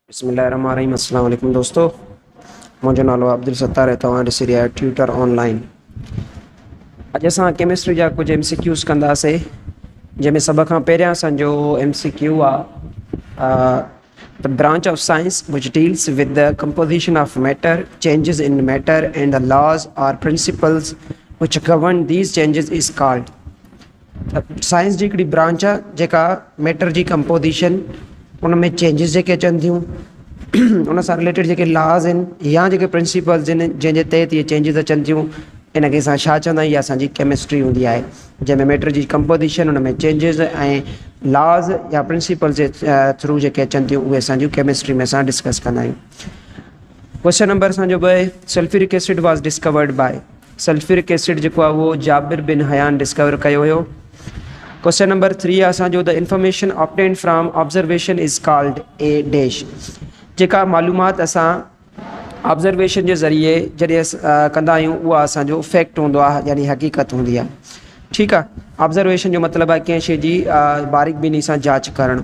बिस्मिल्लाहिर्रहमानिर्रहीम। अस्सलाम वालेकुम दोस्तों, मुंहिंजो नालो अब्दुल सत्तार है। तव्हां ॾिसी रहिया आहियो ट्यूटर ऑनलाइन। अॼु असां केमिस्ट्री जा कुझु MCQs कंदासीं, जंहिंमें सभ खां पहिरियां असांजो MCQ आहे the branch of science which deals with the composition of matter, changes in matter and the laws or principles which govern these changes is called. Science जी हिकिड़ी ब्रांच आहे जेका मैटर जी कंपोजिशन, उन में चेंजिस जेके अचनि थियूं, उन सां रिलेटेड जेके लॉज आहिनि या जेके प्रिंसिपल्स आहिनि जंहिंजे तहत इहे चेंजिस अचनि थियूं, इनखे असां छा चवंदा आहियूं? इहा असांजी केमिस्ट्री हूंदी आहे, जंहिंमें मैटर जी कंपोजिशन, उन में चेंजिस ऐं लॉज या प्रिंसिपल्स जे थ्रू जेके अचनि थियूं, उहे असांजी केमिस्ट्री में असां डिस्कस कंदा आहियूं। क्वेश्चन नंबर असांजो 2, sulphuric acid was discovered by. Sulphuric acid जेको आहे उहो जाबिर बिन हयान डिस्कवर कयो हुयो। क्वेश्चन नंबर 3 आहे असांजो, the information obtained from observation is called a dash. जेका मालूमात असां ऑब्जर्वेशन जे ज़रिए जॾहिं कंदा आहियूं, उहा असांजो फैक्ट हूंदो आहे, यानी हक़ीक़त हूंदी आहे। ठीकु आहे, ऑब्जर्वेशन जो मतिलबु आहे कंहिं शइ जी बारीक बीनी सां जांच करणु।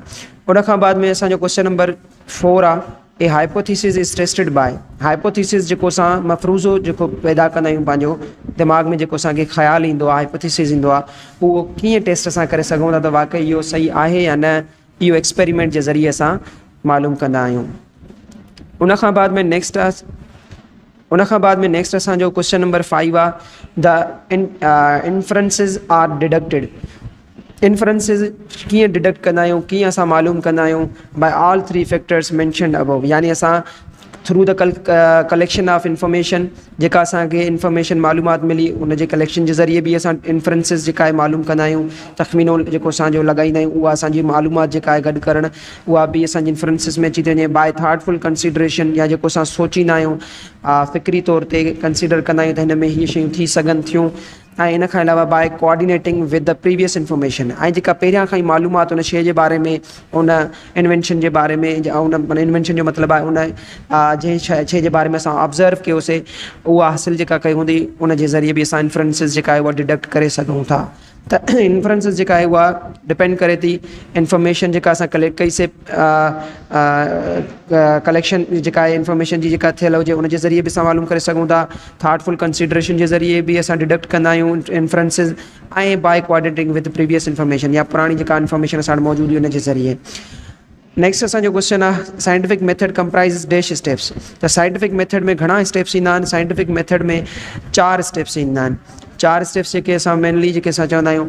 उन खां बाद में असांजो क्वेश्चन नंबर 4 आहे, a hypothesis is tested by. Hypothesis जेको असां मफ़रूज़ो जेको पैदा कंदा आहियूं, पंहिंजो दिमाग़ में जेको असांखे ख़्यालु ईंदो आहे, हाइपोथीसिस ईंदो आहे, उहो कीअं टेस्ट असां करे सघूं था त वाक़ई इहो सही आहे या न, इहो एक्सपेरिमेंट जे ज़रिए असां मालूम कंदा आहियूं। उन खां बाद में नेक्स्ट असांजो क्वेश्चन नंबर 5 आहे, the inferences are deducted. Inferences कीअं डिडक्ट कंदा आहियूं, कीअं असां मालूम कंदा आहियूं? By all 3 factors mentioned above, यानी असां through the collection of information, जेका असांखे इंफॉर्मेशन मालूमात मिली, उन जे कलेक्शन जे ज़रिए बि असां इन्फ्रेंसिस जेका आहे मालूम कंदा आहियूं। तख़मीनो जेको असांजो लॻाईंदा आहियूं, उहा असांजी मालूमात जेका आहे गॾु करणु, उहा बि असांजी इन्फ्रेंसिस में अची थी वञे। बाय थाटफुल कंसिडरेशन, या जेको असां सोचींदा आहियूं, फ़िक्री तौर ते कंसिडर कंदा आहियूं त हिन में हीअ शयूं थी सघनि थियूं। ऐं इन खां अलावा by coordinating with the previous information, ऐं जेका पहिरियां खां ई मालूमात उन शइ जे बारे में, उन इन्वेंशन जे बारे में, उन इन्वेंशन जो मतिलबु आहे उन जंहिं शइ जे बारे में असां ऑब्ज़र्व कयोसीं, उहा हासिलु जेका कई हूंदी, उन जे ज़रिए बि असां इन्फ्रेंसिस जेका आहे उहा डिडक्ट करे सघूं था। त इन्फ्रेंसिस जेका आहे उहा डिपेंड करे थी इंफॉर्मेशन जेका असां कलेक्ट कईसीं, कलेक्शन जेका आहे इंफॉर्मेशन जी जेका थियल हुजे, उन जे ज़रिए बि असां मालूम करे सघूं था। थाटफुल कंसिडरेशन जे ज़रिए बि असां डिडक्ट कंदा आहियूं इन्फ्रेंसिस, ऐं by coordinating with previous information, या पुराणी जेका इंफॉर्मेशन असां वटि मौजूदु हुई उन जे ज़रिए। नेक्स्ट असांजो क्वेश्चन आहे, साइंटिफिक मेथड कंप्राइज़ डैश स्टेप्स। त साइंटिफिक मेथड में घणा स्टेप्स ईंदा आहिनि? साइंटिफिक मेथड में 4 स्टेप्स ईंदा आहिनि। 4 स्टेप्स जेके असां मेनली जेके असां चवंदा आहियूं,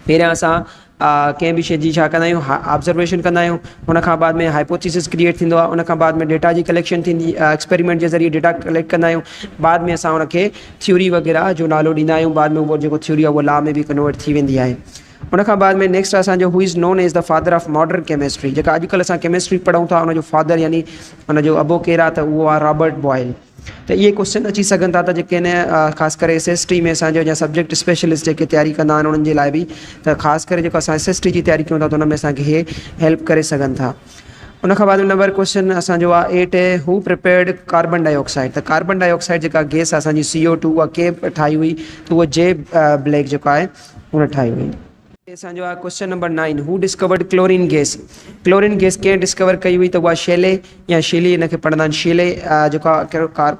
पहिरियां असां कंहिं बि शइ जी छा कंदा आहियूं? ऑब्जर्वेशन कंदा आहियूं। उन खां बाद में हाइपोथीसिस क्रिएट थींदो आहे। उन खां बाद में डेटा जी कलेक्शन थींदी, एक्सपेरिमेंट जे ज़रिए डेटा कलेक्ट कंदा आहियूं। बाद में असां उनखे थ्योरी वग़ैरह जो नालो ॾींदा आहियूं। बाद में उहो जेको थ्योरी आहे उहा लॉ में बि कन्वर्ट थी वेंदी आहे। उन खां बाद में नेक्स्ट असांजो who is non as the father of modern chemistry. जेका अॼुकल्ह असां केमिस्ट्री पढ़ूं था, उनजो फादर यानी उनजो अबो केरु आहे? त उहो आहे रॉबर्ट बॉयल। त इहे क्वेश्चन अची सघनि था, त जेके आहिनि ख़ासि करे SST में असांजो या सब्जेक्ट स्पेशलिस्ट जेके तयारी कंदा आहिनि, उन्हनि जे लाइ बि, त ख़ासि करे जेको असां SST जी तयारी कयूं था, त उन में असांखे इहे हेल्प करे सघनि था। उन खां बाद नंबर क्वेश्चन असांजो आहे 8 है, हू प्रिपेयर्ड कार्बन डाइऑक्साइड। त कार्बन डाइऑक्साइड जेका गैस आहे असांजी CO2, उहा कंहिं ठाही हुई? त उहा जे ब्लैक जेको आहे उन ठाही हुई। असांजो आहे क्वेश्चन नंबर 9, हू discovered chlorine gas. Chlorine gas कंहिं डिस्कवर कई हुई? त उहा शेले या शीली, इनखे पढ़ंदा आहिनि शीले, जेका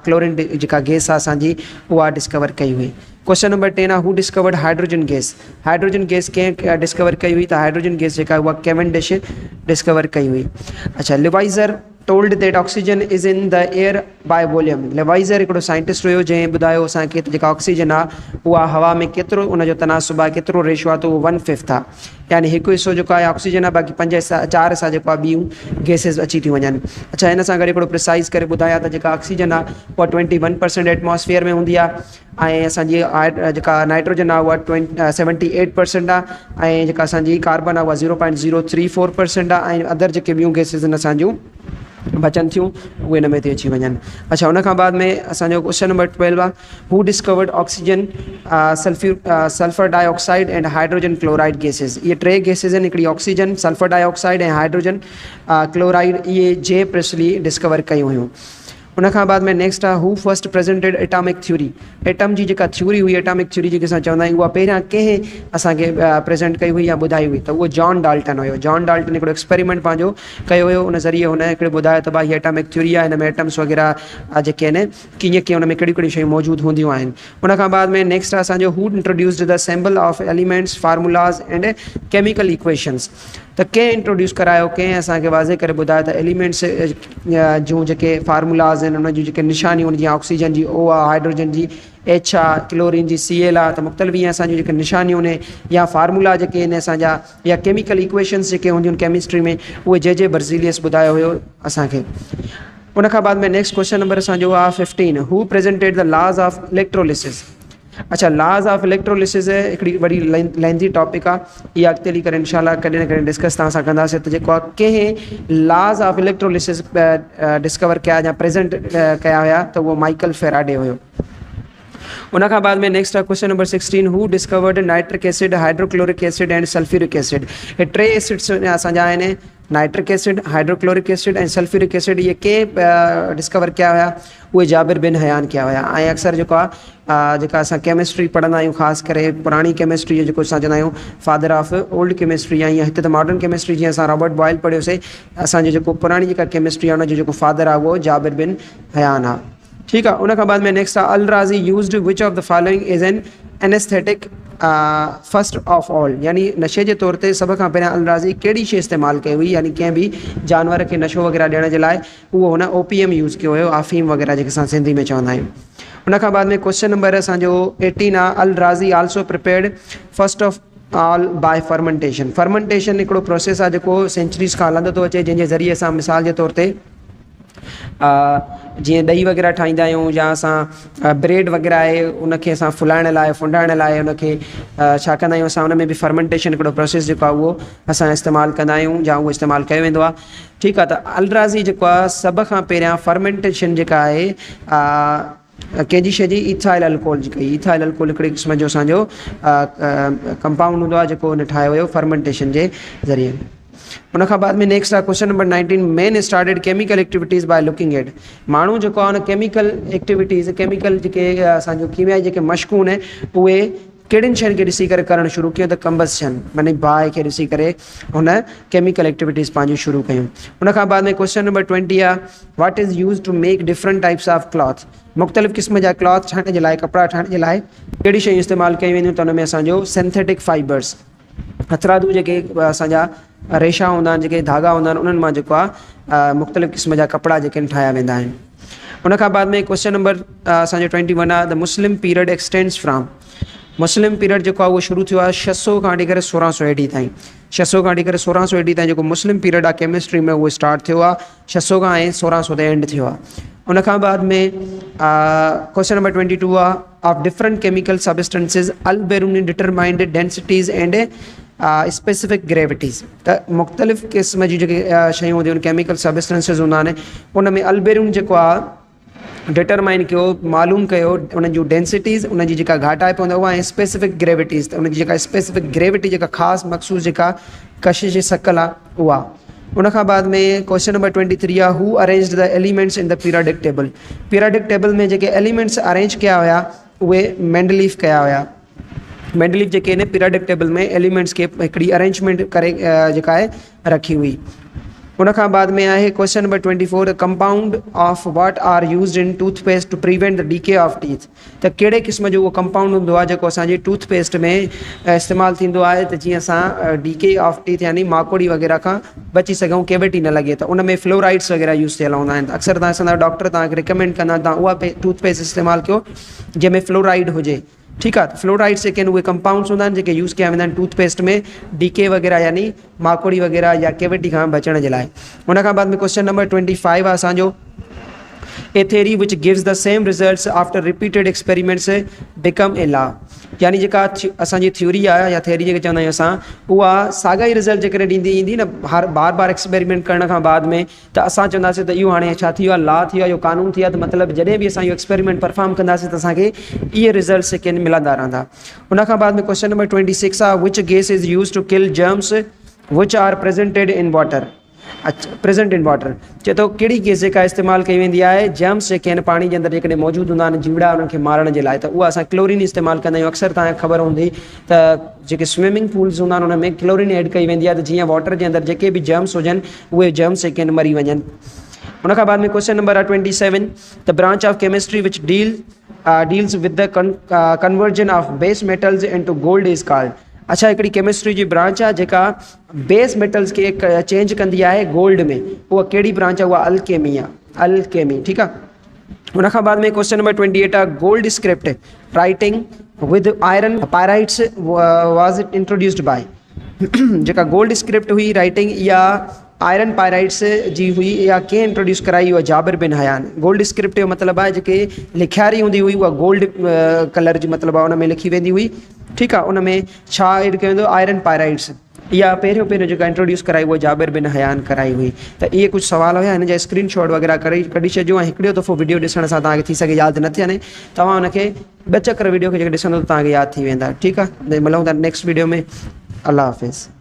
क्लोरीन जेका गैस आहे असांजी, उहा डिस्कवर कई हुई। क्वेश्चन नंबर 10 आहे, हू discovered hydrogen gas. Hydrogen gas कंहिं डिस्कवर कई हुई? त हाइड्रोजन गैस जेका उहा कैवेंडिश डिस्कवर कई हुई। अच्छा, Lavoisier told that oxygen is in the air by volume. Lavoisier हिकिड़ो साइंटिस्ट हुयो जंहिं ॿुधायो असांखे त जेका ऑक्सीजन आहे उहा हवा में केतिरो उनजो तनासुब आहे, केतिरो रेशो आहे, त उहो 1/5 आहे, यानी हिकु हिसो जेको आहे ऑक्सीजन आहे, बाक़ी 4 हिसा जेको आहे ॿियूं गैसिस अची थियूं वञनि। अच्छा, हिन सां गॾु हिकिड़ो प्रिसाइज़ करे ॿुधाया त जेका ऑक्सीजन आहे उहा 21% एटमॉस्फेयर में हूंदी आहे, ऐं असांजी जेका नाइट्रोजन आहे उहा 78% आहे, ऐं जेका असांजी कार्बन आहे उहा 0.034% आहे, ऐं अदर जेके ॿियूं गैसिस आहिनि असांजूं बचनि थियूं, उहे हिन में थी अची वञनि। अच्छा, उन खां बाद में असांजो क्वेश्चन नंबर 12 आहे, हू discovered oxygen, sulphur dioxide and hydrogen chloride gases. इहे 3 गैसिस आहिनि, हिकिड़ी ऑक्सीजन, सल्फर डाइऑक्साइड ऐं हाइड्रोजन क्लोराइड। इहे जे प्रिस्ली डिस्कवर कयूं हुयूं। उन खां बाद में नेक्स्ट आहे who first presented atomic theory. Atom जी जेका थ्योरी हुई, एटॉमिक थ्योरी जेके असां चवंदा आहियूं, उहा पहिरियां कंहिं असांखे प्रेज़ेंट कई हुई या ॿुधाई हुई, त उहो जॉन डाल्टन हुयो। जॉन डाल्टन हिकिड़ो एक्सपेरिमेंट पंहिंजो कयो हुयो, उन ज़रिए हुन हिकिड़े ॿुधायो त भाई एटॉमिक थ्योरी आहे, हिन में एटम्स वग़ैरह जेके आहिनि कीअं कीअं हुन में कहिड़ियूं कहिड़ियूं शयूं मौजूदु हूंदियूं आहिनि। उन खां बाद में नेक्स्ट आहे असांजो who introduced the symbol of elements formulas and chemical equations. त कंहिं इंट्रोड्यूस करायो, कंहिं असांखे वाज़े करे ॿुधायो त एलिमेंट्स जूं जेके फार्मूलाज़ आहिनि, उन जूं जेके निशानियूं आहिनि, जीअं ऑक्सीजन जी O आहे, हाइड्रोजन जी H आहे, क्लोरीन जी Cl आहे, त मुख़्तलिफ़ ईअं असांजूं जेके निशानियूं आहिनि या फार्मूला जेके आहिनि असांजा, या केमिकल इक्वेशन्स जेके हूंदियूं आहिनि केमिस्ट्री में, उहे जे बर्ज़ीलियस ॿुधायो हुयो असांखे। उन खां बाद में नेक्स्ट क्वेश्चन नंबर असांजो आहे 15 हू presented the laws of electrolysis. अच्छा, लॉज़ ऑफ इलेक्ट्रोलिसिस हिकिड़ी वॾी लेंथी टॉपिक आहे, इहा अॻिते हली करे इंशाल्लाह कॾहिं न कॾहिं डिस्कस तव्हां सां कंदासीं। त जेको आहे कंहिं लॉज़ ऑफ इलेक्ट्रोलिसिस डिस्कवर कया या प्रेज़ेंट कया हुया, त उहो माइकल फेराडे हुयो। उन खां बाद में नेक्स्ट आहे question number 16 who discovered nitric acid, hydrochloric acid and sulphuric acid. हे टे एसिड्स असांजा आहिनि, नाइट्रिक एसिड, हाइड्रोक्लोरिक एसिड ऐं सल्फ्यूरिक एसिड। इहे कंहिं डिस्कवर कया हुया, उहे जाबिर बिन हयान कया हुया। ऐं अक्सर जेको आहे जेका असां केमिस्ट्री पढ़ंदा आहियूं, ख़ासि करे पुराणी केमिस्ट्री जेको असां चवंदा आहियूं फादर ऑफ ओल्ड केमिस्ट्री, या हिते त मॉडर्न केमिस्ट्री, जीअं असां रॉबर्ट बॉयल पढ़ियोसीं, असांजो जेको पुराणी जेका केमिस्ट्री आहे, उनजो जेको फादर आहे उहो जाबिर बिन हयान आहे। ठीकु आहे। उन खां बाद में नेक्स्ट आहे अल राज़ी used which of the following is an anaesthetic first of all. यानी नशे जे तौर ते सभ खां पहिरियां अल राज़ी कहिड़ी शइ इस्तेमालु कई हुई, यानी कंहिं बि जानवर खे नशो वग़ैरह ॾियण जे लाइ उहो हुन OPM यूज़ कयो हुयो, अफ़ीम वग़ैरह जेके असां सिंधी में चवंदा आहियूं। उन खां बाद में क्वेश्चन नंबर असांजो 18 आहे Al Razi also prepared first of all by fermentation. Fermentation हिकिड़ो प्रोसेस आहे जेको सेंचुरीज़ खां हलंदो थो अचे, जंहिंजे ज़रिए असां मिसाल जे तौर ते जीअं ॾही वग़ैरह ठाहींदा आहियूं, या असां ब्रेड वग़ैरह आहे उनखे असां फुलाइण लाइ, फुंडाइण लाइ उनखे छा कंदा आहियूं असां, उन में बि फर्मेंटेशन हिकिड़ो प्रोसेस जेको आहे उहो असां इस्तेमालु कंदा आहियूं, या उहो इस्तेमालु कयो वेंदो आहे। ठीकु आहे। त अल राज़ी जेको आहे सभ खां पहिरियां फर्मेंटेशन जेका आहे कंहिंजी शइ जी, इथाइल अल्कोहल जी कई। इथाइल अल्कोहल हिकिड़े क़िस्म जो असांजो कंपाउंड हूंदो आहे जेको हुन ठाहियो हुयो फर्मेंटेशन जे ज़रिए। उन खां बाद में नेक्स्ट आहे question number 19 man started chemical activities by looking at. माण्हू जेको आहे हुन केमिकल एक्टिविटीज़, केमिकल जेके असांजो कीमियाई जेके मश्कूं आहिनि, उहे कहिड़ियुनि शयुनि खे ॾिसी करे करणु शुरू कयूं, त कंबस्शन माने बाहि खे ॾिसी करे हुन केमिकल एक्टिविटीज़ पंहिंजूं शुरू कयूं। उन खां बाद में क्वेश्चन नंबर 20 आहे what is use to make different types of cloth. मुख़्तलिफ़ क़िस्म जा क्लॉथ ठाहिण जे लाइ, कपिड़ा ठाहिण जे लाइ कहिड़ी शयूं इस्तेमालु कयूं वेंदियूं, त हुन में असांजो सिंथेटिक फाइबर्स, हथरादू जेके असांजा रेशा हूंदा आहिनि, जेके धागा हूंदा आहिनि, उन्हनि मां जेको आहे मुख़्तलिफ़ क़िस्म जा कपिड़ा जेके ठाहिया वेंदा आहिनि। उन खां बाद में क्वेश्चन नंबर असांजो 21 आहे the Muslim period extends from. Muslim period जेको आहे उहो शुरू थियो आहे 600 खां वठी करे 1600 AD ताईं। 600 खां वठी करे 1600 AD ताईं जेको मुस्लिम पीरियड आहे केमिस्ट्री में, उहो स्टार्ट थियो आहे 600 खां ऐं 1600 ते एंड थियो आहे। उन खां बाद में क्वेश्चन नंबर 22 आहे ऑफ डिफरेंट केमिकल सबस्टेंसेस अल Beruni determined densities and specific ग्रेविटीज़। त मुख़्तलिफ़ क़िस्म जी जेके शयूं हूंदियूं आहिनि, केमिकल सबस्टेंसेस हूंदा आहिनि, उन में अल्बेरून जेको आहे डिटरमाइन कयो, मालूम कयो उन जूं डेंसिटीज़, उन जी जेका घाटाई पवंदो उहा, ऐं स्पेसिफिक ग्रेविटीज़, त उन जी जेका स्पेसिफिक ग्रेविटी जेका ख़ासि मख़सूस जेका कशिश शकल आहे उहा। उन खां बाद में क्वेश्चन नंबर 23 आहे हू arranged the elements in the periodic table. Periodic table में जेके एलिमेंट्स अरेंज कया हुया उहे मेंडलीफ कया हुया। मेंडलीफ जेके आहिनि पीरियडिक टेबल में एलिमेंट्स खे हिकिड़ी अरेंजमेंट करे जेका आहे रखी हुई। उन खां बाद में आहे question number 24 compound of what are used in toothpaste to prevent the decay of teeth. त कहिड़े क़िस्म जो उहो कंपाउंड हूंदो आहे जेको असांजी टूथपेस्ट में इस्तेमालु थींदो आहे, त जीअं असां डीके ऑफ टीथ यानी माकोड़ी वग़ैरह खां बची सघूं, केविटी न लॻे। त उन में फ्लोराइड्स वग़ैरह यूज़ थियल हूंदा आहिनि। अक्सर तव्हां असांजा डॉक्टर तव्हांखे रिकमेंड कंदा तव्हां उहा टूथपेस्ट इस्तेमालु कयो जंहिंमें फ्लोराइड हुजे। ठीकु आहे। त फ्लोराइड्स जेके आहिनि उहे कंपाउंड्स हूंदा आहिनि जेके यूज़ कया वेंदा आहिनि टूथपेस्ट में डीके वग़ैरह यानी माकोड़ी वग़ैरह या केविटी खां बचण जे लाइ। उन खां बाद में क्वेश्चन नंबर 25 आहे असांजो a theory which gives the same results after repeated experiments become a law. यानी जेका असांजी थ्योरी आहे या थेरी जेके चवंदा आहियूं असां, उहा साॻा ई रिज़ल्ट जेकॾहिं ॾींदी ईंदी न हर बार एक्सपेरिमेंट करण खां बाद में, त असां चवंदासीं त इहो हाणे छा थी वियो आहे, लॉ थी वियो आहे, इहो कानून थी वियो आहे। त मतिलबु जॾहिं बि असां इहो एक्सपेरिमेंट परफॉर्म कंदासीं त असांखे इहे रिज़ल्ट्स जेके आहिनि मिलंदा रहंदा। उन खां बाद में क्वेश्चन नंबर 26 आहे which gas is use to kill germs which are presented in water. अच्छा, प्रेज़ेंट इन वाटर चए थो कहिड़ी गैस जेका इस्तेमालु कई वेंदी आहे जर्म्स जेके आहिनि पाणी जे अंदरि जेकॾहिं मौजूदु हूंदा आहिनि जीवड़ा उन्हनि खे मारण जे लाइ, त उहा असां क्लोरीन इस्तेमालु कंदा आहियूं। अक्सर तव्हांखे ख़बर हूंदी त जेके स्विमिंग पूल्स हूंदा आहिनि उन में क्लोरीन ऐड कई वेंदी आहे त जीअं वाटर जे अंदरि जेके बि जर्म्स हुजनि उहे जर्म्स जेके आहिनि मरी वञनि। उन खां बाद में क्वेश्चन नंबर आहे 27, the branch of chemistry which deals with the conversion of base metals into gold is called. अच्छा, हिकिड़ी केमिस्ट्री जी ब्रांच आहे जेका बेस मेटल्स खे चेंज कंदी आहे गोल्ड में, उहा कहिड़ी ब्रांच आहे? उहा अल्केमी आहे, अल्केमी। ठीकु आहे। उन खां बाद में क्वेश्चन नंबर 28 आहे gold script writing with iron pyrites was introduced by. जेका गोल्ड स्क्रिप्ट हुई राइटिंग इहा आयरन पायराइट्स जी हुई, इहा कंहिं इंट्रोड्यूस कराई? हुआ Jabir bin Hayyan. Gold script जो मतिलबु आहे जेके लिखियारी हूंदी हुई उहा गोल्ड कलर जी मतिलबु आहे उन में लिखी वेंदी हुई। ठीकु आहे। उन में छा एड कयो वेंदो? Iron pyrites. इहा पहिरियों जेका इंट्रोड्यूस कराई उहा जाबिर बिन हयान कराई हुई। त इहे कुझु सवाल हुया, हिन जा स्क्रीनशॉट वग़ैरह करे कढी छॾियो ऐं हिकिड़ो दफ़ो वीडियो ॾिसण सां तव्हांखे थी सघे यादि न थियनि, तव्हां हुनखे 2 चकर वीडियो खे जेके ॾिसंदो त तव्हांखे यादि थी वेंदा। ठीकु आहे। मिलूं था नेक्स्ट वीडियो में। अल्लाह हाफ़िज़।